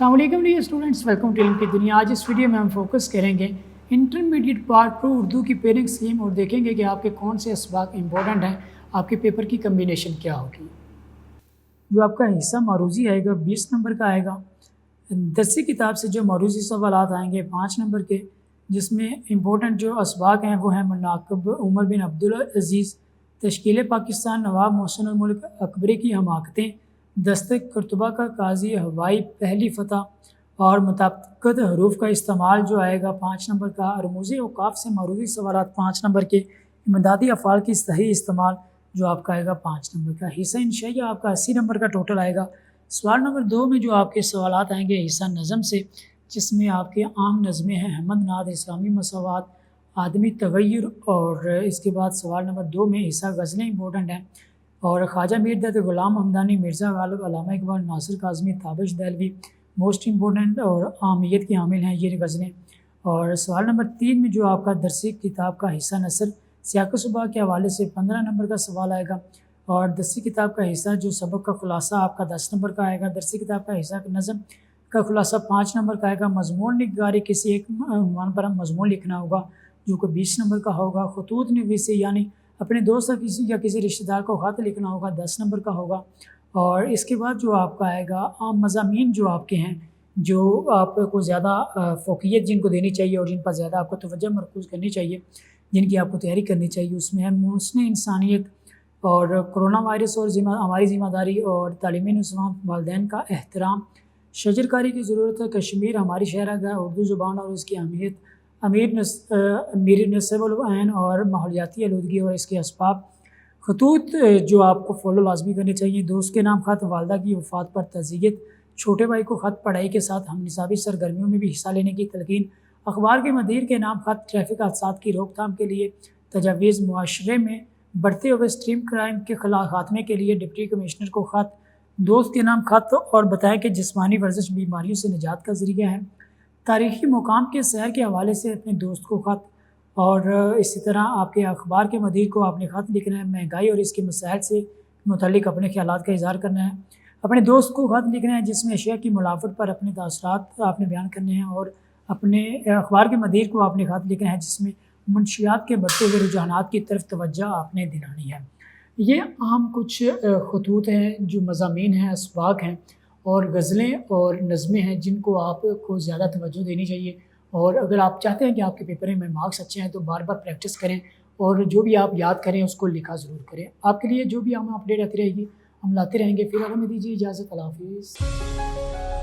अस्सलाम वालेकुम dear students, welcome to इल्म की दुनिया। आज इस वीडियो में हम फोकस करेंगे इंटरमीडिएट पार्ट 2 उर्दू की पेयरिंग स्कीम और देखेंगे कि आपके कौन से असबाक इंपॉर्टेंट हैं, आपके पेपर की कम्बिनेशन क्या होगी। जो आपका हिस्सा मारूजी आएगा 20 नंबर का आएगा। दरसी किताब से जो मारूजी सवालात आएंगे 5 नंबर के, जिसमें इंपॉर्टेंट जो असबाक हैं वो हैं मनाक़िब उमर बिन अब्दुल अज़ीज़, तश्कील पाकिस्तान, नवाब मोहसिन मुल्क अकबरी की हमाकतें, दस्तक कुर्तबा का काजी, हवाई पहली फ़तह और मुताबिकत हरूफ का इस्तेमाल जो आएगा 5 नंबर का। रमूज़ी औक़ाफ़ से मारूजी सवालात 5 नंबर के। इमदादी अफ़आल की सही इस्तेमाल जो आपका आएगा 5 नंबर का। हिस्सा इंशाइया आपका 80 नंबर का टोटल आएगा। सवाल नंबर 2 में जो आपके सवालात आएंगे हिस्सा नज़म से, जिसमें आपके आम नज़में हैं हमद नाद, इस्लामी मसावात, आदमी तग़य्युर, और इसके बाद सवाल नंबर 2 में हिस्सा गज़लें इंपॉर्टेंट हैं और ख्वाजा मीर दर्द, ग़ुलाम हमदानी, मिर्ज़ा गालिब, अल्लामा इक़बाल, नासिर काज़मी, ताबिश दहलवी मोस्ट इंपॉर्टेंट और आमियत की हामिल हैं ये गज़लें। और सवाल नंबर 3 में जो आपका दरसी किताब का हिस्सा नसर सियाक़ सुबह के हवाले से 15 नंबर का सवाल आएगा। और दरसी किताब का हिस्सा जो सबक का ख़ुलासा आपका 10 नंबर का आएगा। दरसी किताब का हिस्सा नज़म का ख़ुलासा 5 नंबर का आएगा। मज़मून निगारी, किसी एक उन्वान पर हम मज़मून लिखना होगा जो कि 20 नंबर का होगा। ख़ुतूत नवीसी यानी अपने दोस्त या किसी रिश्तेदार को ख़त लिखना होगा, 10 नंबर का होगा। और इसके बाद जो आपका आएगा आम मज़ामीन जो आपके हैं, जो आपको ज़्यादा फ़ोकियत जिनको देनी चाहिए और जिन पर ज़्यादा आपको तवज्जो मरकूज़ करनी चाहिए, जिनकी आपको तैयारी करनी चाहिए, उसमें है मुहस्न इंसानियत और कोरोना वायरस और हमारी ज़िम्मेदारी और तालीमी निज़ाम, वालिदैन का एहतराम, शजरकारी की ज़रूरत है, कश्मीर हमारी शहरगाह, उर्दू ज़ुबान और उसकी अहमियत, मीर नस्बुल-ऐन और माहौलियाती आलूदगी और इसके असबाब, खतूत जो आपको फॉलो लाजमी करने चाहिए, दोस्त के नाम ख़त, वालदा की वफ़ात पर तज़ियत, छोटे भाई को ख़त, पढ़ाई के साथ हम निसाबी सरगर्मियों में भी हिस्सा लेने की तलकीन, अखबार के मदीर के नाम ख़त, ट्रैफ़िक हादसात की रोकथाम के लिए तजावीज़, मुआशरे में बढ़ते हुए स्ट्रीम क्राइम के खिलाफ खात्मे के लिए डिप्टी कमिश्नर को ख़त, दोस्त के नाम ख़त और बताएं कि जिस्मानी वर्जिश बीमारियों से निजात का ज़रिया है, तारीख़ी मुकाम के सैर के हवाले से अपने दोस्त को ख़त, और इसी तरह आपके अखबार के मदीर को आपने ख़त लिखना है, महंगाई और इसके मसाइल से मुतल्लिक़ अपने ख़यालात का इज़हार करना है, अपने दोस्त को ख़त लिखना है जिसमें अशिया की मिलावट पर अपने तासरात आपने बयान करने हैं, और अपने अखबार के मदीर को आपने ख़त लिखना है जिसमें मुंशियात के बढ़ते हुए रुझानात की तरफ तवज्जो आपने दिलानी है। ये आम कुछ खतूत हैं जो मज़ामीन हैं, असबाक हैं और गज़लें और नज़में हैं जिनको आपको ज़्यादा तवज्जो देनी चाहिए। और अगर आप चाहते हैं कि आपके पेपर में मार्क्स अच्छे हैं तो बार बार प्रैक्टिस करें और जो भी आप याद करें उसको लिखा ज़रूर करें। आपके लिए जो भी हम अपडेट आती रहेगी हम लाते रहेंगे। फिर हमें दीजिए इजाज़त। अल्लाह हाफ़िज़।